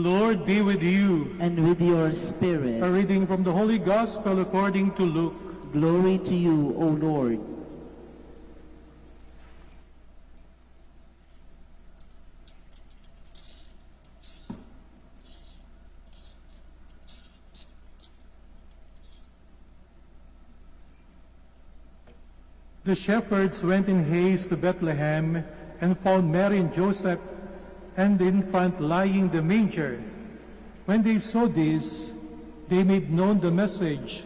The Lord be with you. and with your spirit. A reading from the Holy Gospel according to Luke. Glory to you, O Lord. The shepherds went in haste to Bethlehem and found Mary and Joseph and the infant lying in the manger. When they saw this, they made known the message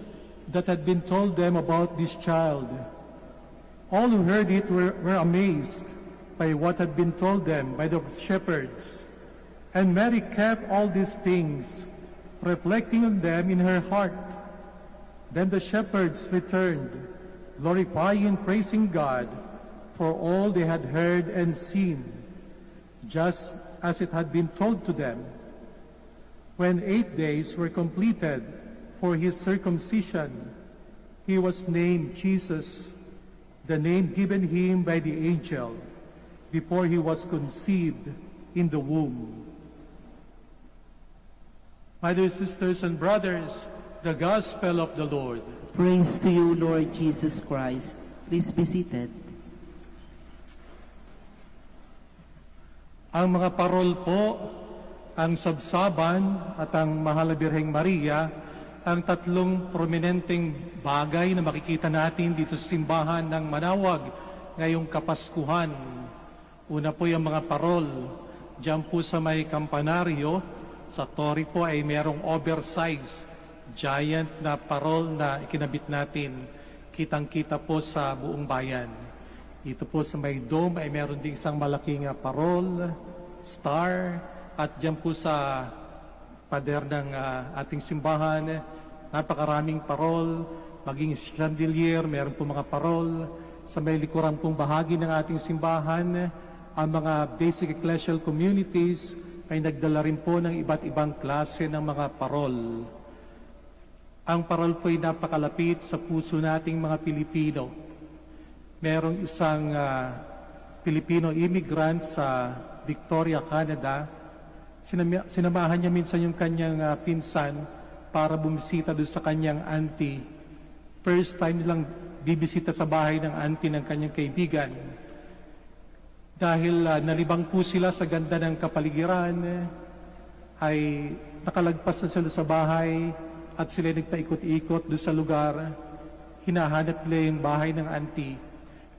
that had been told them about this child. All who heard it were amazed by what had been told them by the shepherds. And Mary kept all these things, reflecting on them in her heart. Then the shepherds returned, glorifying and praising God for all they had heard and seen, just as it had been told to them. When 8 days were completed for his circumcision, he was named Jesus, the name given him by the angel before he was conceived in the womb. My dear sisters and brothers, the Gospel of the Lord. Praise to you, Lord Jesus Christ. Please be seated. Ang mga parol po, ang sabsaban at ang Mahal na Birheng Maria, ang tatlong prominenteng bagay na makikita natin dito sa simbahan ng Manawag ngayong Kapaskuhan. Una po yung mga parol. Diyan po sa may kampanaryo, sa Torre po ay merong oversize, giant na parol na ikinabit natin. Kitang-kita po sa buong bayan. Dito po sa may dome ay meron din isang malaking parol, star, at diyan po sa pader ng ating simbahan, napakaraming parol, maging chandelier, meron po mga parol. Sa may likuran pong bahagi ng ating simbahan, ang mga basic ecclesial communities ay nagdala rin po ng iba't ibang klase ng mga parol. Ang parol po ay napakalapit sa puso nating mga Pilipino. Merong isang Filipino immigrant sa Victoria, Canada. Sinamahan niya minsan yung kanyang pinsan para bumisita doon sa kanyang auntie. First time nilang bibisita sa bahay ng auntie ng kanyang kaibigan. Dahil nalibang po sila sa ganda ng kapaligiran, ay nakalagpas na sila sa bahay at sila nagpaikot-ikot doon sa lugar. Hinahanap nila yung bahay ng auntie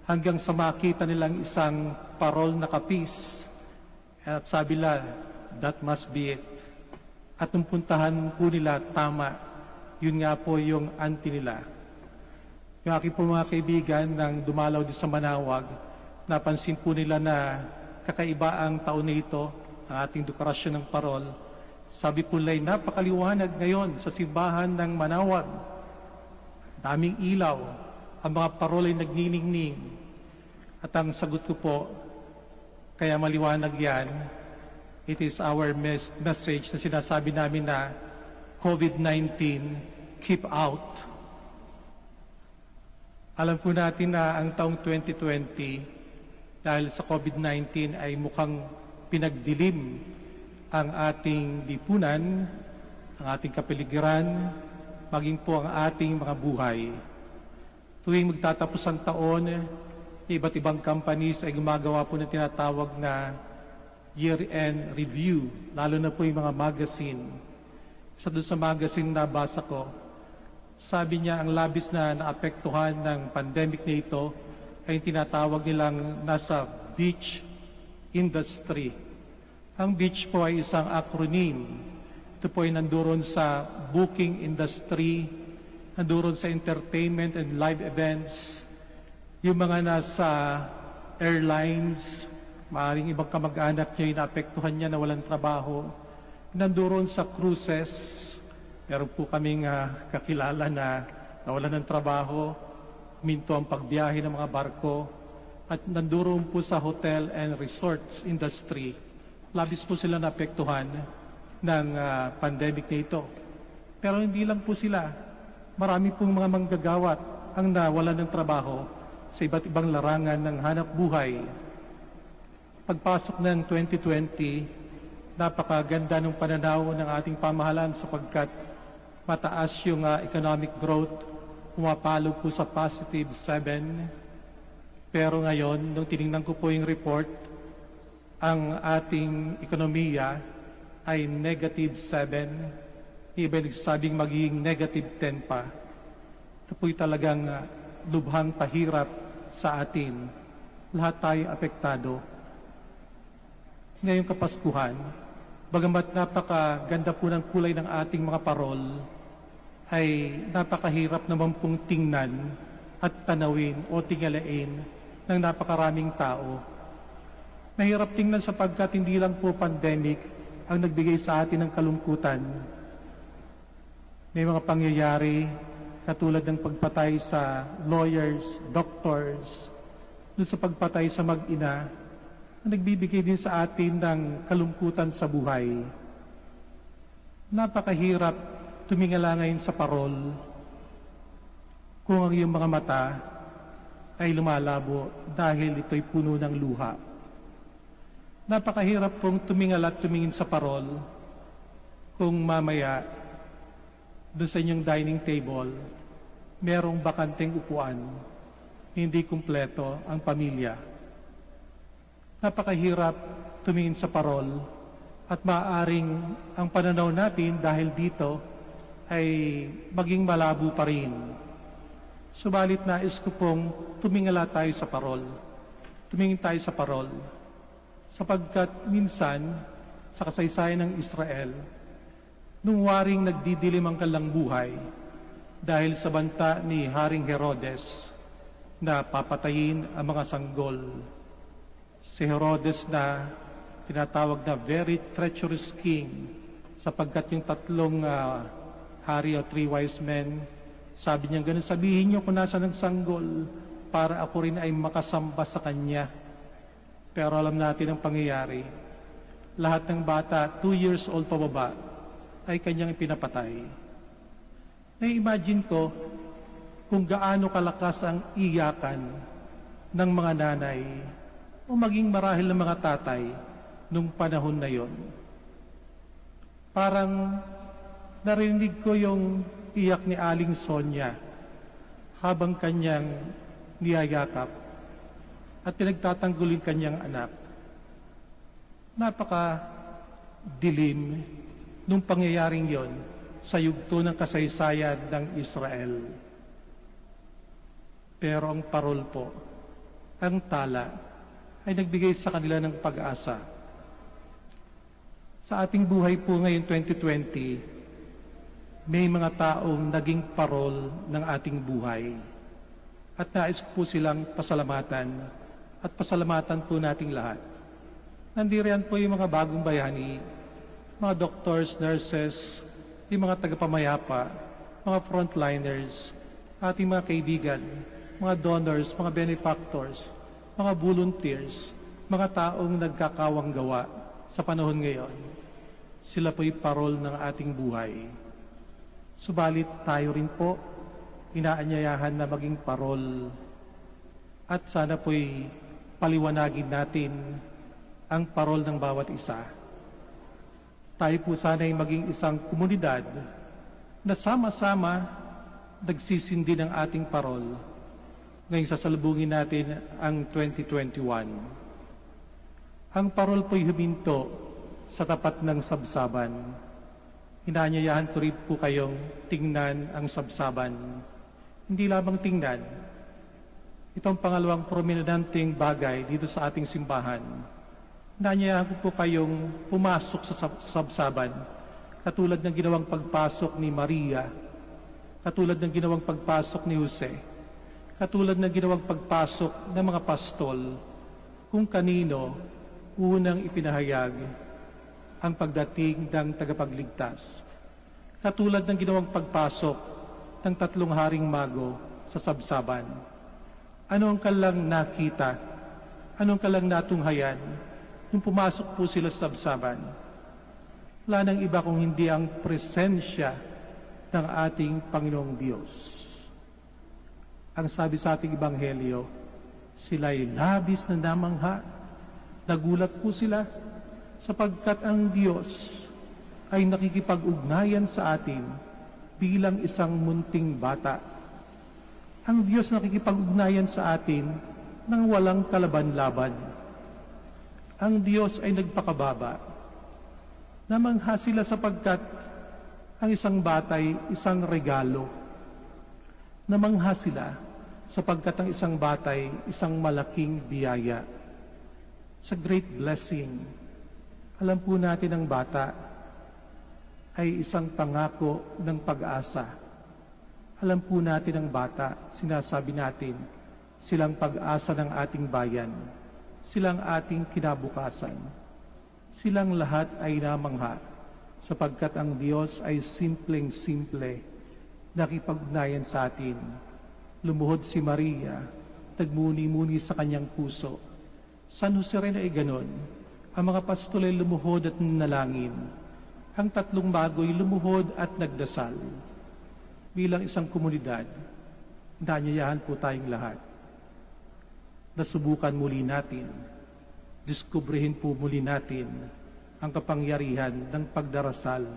hanggang sa makita nilang isang parol na kapis. At sabi nila, that must be it. At nung puntahan po nila, tama. Yun nga po yung auntie nila. Yung aking po mga kaibigan nang dumalaw din sa Manawag, napansin po nila na kakaiba ang taon na ito, ang ating dekorasyon ng parol. Sabi po nila, napakaliwanag ngayon sa simbahan ng Manawag. Daming ilaw, ang mga parol ay nagniningning. At ang sagot ko po, kaya maliwanag yan, it is our message na sinasabi namin na COVID-19, keep out. Alam po natin na ang taong 2020, dahil sa COVID-19 ay mukhang pinagdilim ang ating lipunan, ang ating kapaligiran, maging po ang ating mga buhay. Tuwing magtatapos ang taon, iba't ibang companies ay gumagawa po ng tinatawag na year-end review, lalo na po yung mga magazine. Isa doon sa magazine na basa ko, sabi niya ang labis na naapektuhan ng pandemic na ito ay tinatawag nilang nasa beach industry. Ang beach po ay isang acronym. Ito po ay nandoon sa booking industry, nandoon sa entertainment and live events, yung mga nasa airlines, maaaring ibang kamag-anak niya yung naapektuhan niya na walang trabaho. Nandoon sa cruises, meron po kaming kakilala na nawalan ng trabaho, minto ang pagbiyahe ng mga barko, at nandoon po sa hotel and resorts industry. Labis po sila naapektuhan ng pandemic na ito. Pero hindi lang po sila. Marami pong mga manggagawat ang nawalan ng trabaho sa iba't ibang larangan ng hanap buhay. Pagpasok ng 2020, napakaganda ng pananaw ng ating pamahalaan sapagkat mataas yung economic growth, pumapalo po sa positive 7. Pero ngayon, nung tinignan ko po yung report, ang ating ekonomiya ay negative 7. Iba nagsasabing magiging negative 10 pa. Ito po'y talagang lubhang pahirap sa atin. Lahat tayo apektado. Ngayong Kapaskuhan, bagamat napakaganda po ng kulay ng ating mga parol, ay napakahirap naman pong tingnan at tanawin o tingalain ng napakaraming tao. Mahirap tingnan sapagkat hindi lang po pandemic ang nagbigay sa atin ng kalungkutan. May mga pangyayari katulad ng pagpatay sa lawyers, doctors, doon sa pagpatay sa mag-ina, na nagbibigay din sa atin ng kalungkutan sa buhay. Napakahirap tumingala ngayon sa parol kung ang iyong mga mata ay lumalabo dahil ito'y puno ng luha. Napakahirap pong tumingala at tumingin sa parol kung mamaya doon sa inyong dining table, merong bakanteng upuan, hindi kumpleto ang pamilya. Napakahirap tumingin sa parol at maaaring ang pananaw natin dahil dito ay maging malabo pa rin. Subalit nais ko pong tumingala tayo sa parol. Tumingin tayo sa parol. Sapagkat minsan, sa kasaysayan ng Israel, nung waring nagdidilim ang kanilang buhay dahil sa banta ni Haring Herodes na papatayin ang mga sanggol. Si Herodes na tinatawag na very treacherous king sapagkat yung tatlong hari o 3 wise men, sabi niya ganun, sabihin niyo kung nasa ng sanggol para ako rin ay makasamba sa kanya. Pero alam natin ang pangyayari. Lahat ng bata, 2 years old pababa, ay kanyang pinapatay. Na-imagine ko kung gaano kalakas ang iyakan ng mga nanay o maging marahil ng mga tatay nung panahon na yon. Parang narinig ko yung iyak ni Aling Sonia habang kanyang niyayakap at pinagtatanggulin kanyang anak. Napaka-dilim nung pangyayaring yon sa yugto ng kasaysayan ng Israel. Pero ang parol po, ang tala, ay nagbigay sa kanila ng pag-asa. Sa ating buhay po ngayon 2020, may mga taong naging parol ng ating buhay. At nais ko po silang pasalamatan at pasalamatan po nating lahat. Nandiriyan po yung mga bagong bayani, mga doctors, nurses, yung mga tagapamayapa, mga frontliners, ating mga kaibigan, mga donors, mga benefactors, mga volunteers, mga taong nagkakawang gawa sa panahon ngayon. Sila po'y parol ng ating buhay. Subalit tayo rin po, inaanyayahan na maging parol at sana po'y paliwanagin natin ang parol ng bawat isa. Tayo po sana'y maging isang komunidad na sama-sama nagsisindi ng ating parol ngayong sasalubungin natin ang 2021. Ang parol po'y huminto sa tapat ng sabsaban. Inaanyayahan ko rin po kayong tingnan ang sabsaban. Hindi lamang tingnan. Itong pangalawang prominenteng bagay dito sa ating simbahan. Inaanyayahan ko po kayong pumasok sa sabsaban katulad ng ginawang pagpasok ni Maria, katulad ng ginawang pagpasok ni Jose, katulad ng ginawang pagpasok ng mga pastol kung kanino unang ipinahayag ang pagdating ng tagapagligtas. Katulad ng ginawang pagpasok ng 3 haring mago sa sabsaban. Ano ang kanilang nakita? Ano ang kanilang natunghayan nung pumasok po sila sa sabsaban? Wala nang iba kung hindi ang presensya ng ating Panginoong Diyos. Ang sabi sa ating Ebanghelyo, sila'y labis na namangha. Nagulat po sila sapagkat ang Diyos ay nakikipag-ugnayan sa atin bilang isang munting bata. Ang Diyos nakikipag-ugnayan sa atin nang walang kalaban-laban. Ang Diyos ay nagpakababa. Namangha sila sapagkat ang isang batay isang regalo. Namangha sila sapagkat ang isang batay isang malaking biyaya. Sa great blessing, alam po natin ang bata ay isang pangako ng pag-asa. Alam po natin ang bata, sinasabi natin, silang pag-asa ng ating bayan, silang ating kinabukasan. Silang lahat ay namangha, sapagkat ang Diyos ay simpleng-simple, nakipag-ugnayan sa atin. Lumuhod si Maria, nagmuni-muni sa kanyang puso. San Jose rin ay ganon. Ang mga pastol ay lumuhod at nanalangin. Ang tatlong bagoy lumuhod at nagdasal. Bilang isang komunidad, inaanyayahan po tayong lahat. Nasubukan muli natin, diskubrihin po muli natin ang kapangyarihan ng pagdarasal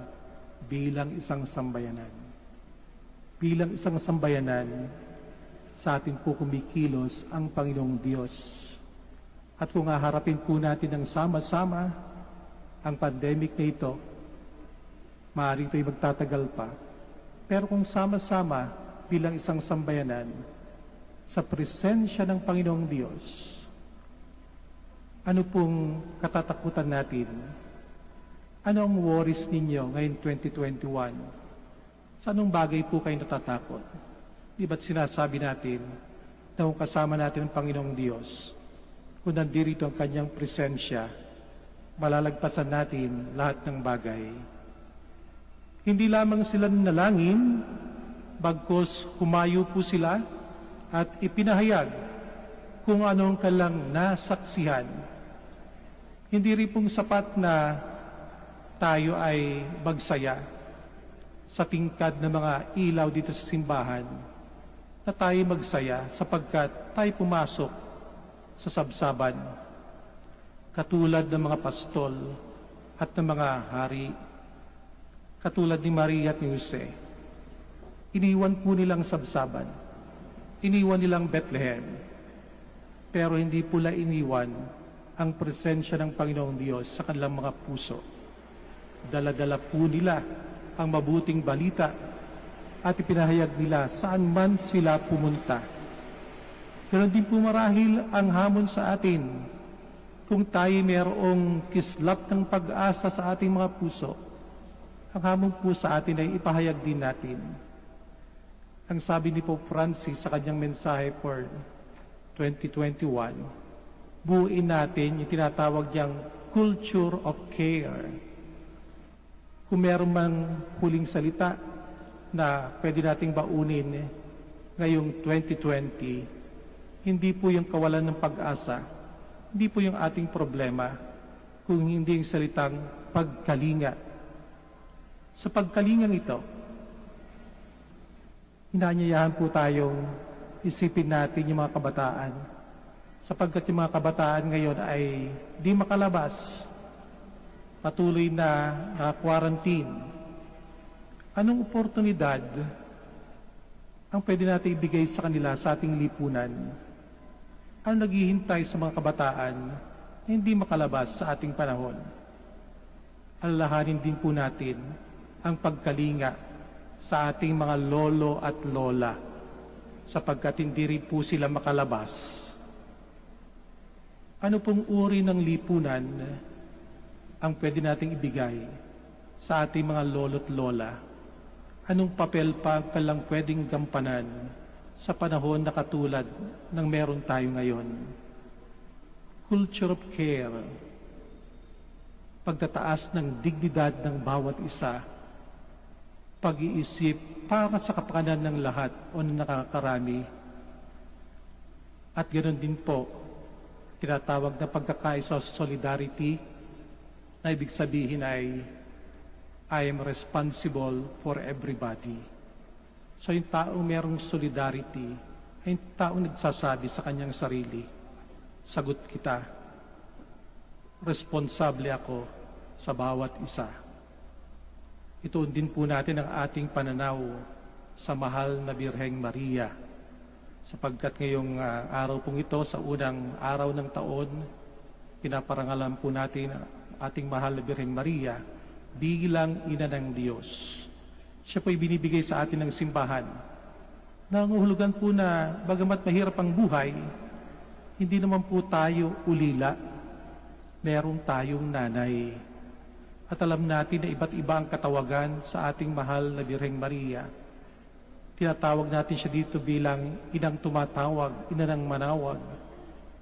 bilang isang sambayanan. Bilang isang sambayanan, sa atin po kumikilos ang Panginoong Diyos. At kung haharapin po natin ng sama-sama ang pandemic na ito, maaari ito'y magtatagal pa. Pero kung sama-sama bilang isang sambayanan, sa presensya ng Panginoong Diyos, ano pong katatakutan natin? Ano ang worries ninyo ngayon 2021? Sa anong bagay po kayo natatakot? Di ba't sinasabi natin na kung kasama natin ang Panginoong Diyos, kung nandirito ang kanyang presensya, malalagpasan natin lahat ng bagay. Hindi lamang sila nanalangin, bagkus humayo po sila at ipinahayag kung anong kanilang nasaksihan. Hindi rin pong sapat na tayo ay magsaya sa tingkad ng mga ilaw dito sa simbahan, na tayo magsaya sapagkat tayo pumasok sa sabsaban, katulad ng mga pastol at ng mga hari, katulad ni Maria at ni Jose. Iniwan po nilang sabsaban, iniwan nilang Bethlehem, pero hindi pula iniwan ang presensya ng Panginoong Diyos sa kanilang mga puso. Dala-dala po nila ang mabuting balita at ipinahayag nila saan man sila pumunta. Ganon din po marahil ang hamon sa atin kung tayo mayroong kislap ng pag-asa sa ating mga puso. Ang hamon po sa atin ay ipahayag din natin. Ang sabi ni Pope Francis sa kanyang mensahe for 2021, buuin natin yung tinatawag niyang culture of care. Kung meron mang huling salita na pwede nating baunin ngayong 2020, hindi po yung kawalan ng pag-asa, hindi po yung ating problema, kung hindi yung salitang pagkalinga. Sa pagkalingang ito, inaanyayahan po tayong isipin natin yung mga kabataan, sapagkat yung mga kabataan ngayon ay di makalabas, patuloy na naka-quarantine. Anong oportunidad ang pwede natin ibigay sa kanila sa ating lipunan? Ang naghihintay sa mga kabataan na hindi makalabas sa ating panahon? Alalahanin din po natin ang pagkalinga sa ating mga lolo at lola, sapagkat hindi rin po sila makalabas. Ano pong uri ng lipunan ang pwede nating ibigay sa ating mga lolo't lola? Anong papel pa ang pwedeng gampanan sa panahon na katulad ng meron tayo ngayon? Culture of care, pagtataas ng dignidad ng bawat isa, pag-iisip para sa kapakanan ng lahat o ng nakakarami. At ganoon din po, tinatawag na pagkakaisa solidarity, na ibig sabihin ay I am responsible for everybody. So yung taong merong solidarity ay yung taong nagsasabi sa kanyang sarili, sagot kita. responsable ako sa bawat isa. Ituon din po natin ang ating pananaw sa mahal na Birheng Maria, sapagkat ngayong araw pong ito, sa unang araw ng taon, pinaparangalan po natin ang ating mahal na Birheng Maria bilang ina ng Diyos. Siya po'y binibigay sa atin ng simbahan. Nanguhulugan po na bagamat mahirap ang buhay, hindi naman po tayo ulila. Meron tayong nanay. At alam natin na iba't iba ang katawagan sa ating mahal na Birheng Maria. Tinatawag natin siya dito bilang inang tumatawag, ina ng manawag.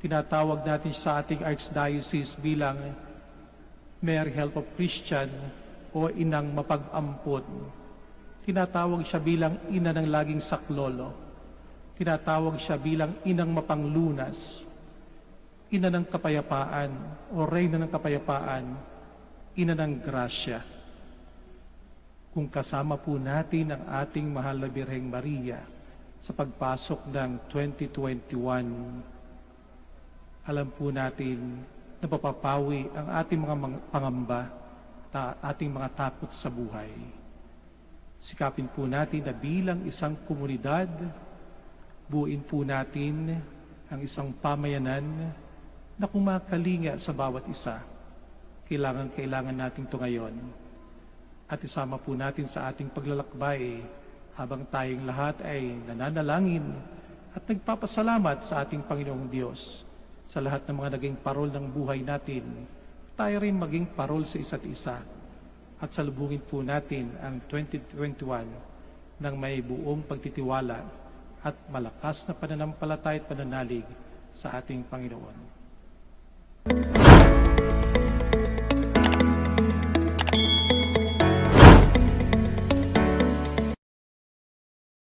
Tinatawag natin siya sa ating Archdiocese bilang Mary Help of Christian o inang mapag-ampon. Tinatawag siya bilang ina ng laging saklolo. Tinatawag siya bilang inang mapanglunas, ina ng kapayapaan o reyna ng kapayapaan, ina ng grasya. Kung kasama po natin ang ating mahal na Birheng Maria sa pagpasok ng 2021, alam po natin na papapawi ang ating mga pangamba at ating mga takot sa buhay. Sikapin po natin na bilang isang komunidad, buuin po natin ang isang pamayanan na kumakalinga sa bawat isa. Kailangan natin ito ngayon. At isama po natin sa ating paglalakbay habang tayong lahat ay nananalangin at nagpapasalamat sa ating Panginoong Diyos sa lahat ng mga naging parol ng buhay natin. Tayo rin maging parol sa isa't isa at salubungin po natin ang 2021 ng may buong pagtitiwala at malakas na pananampalataya at pananalig sa ating Panginoon.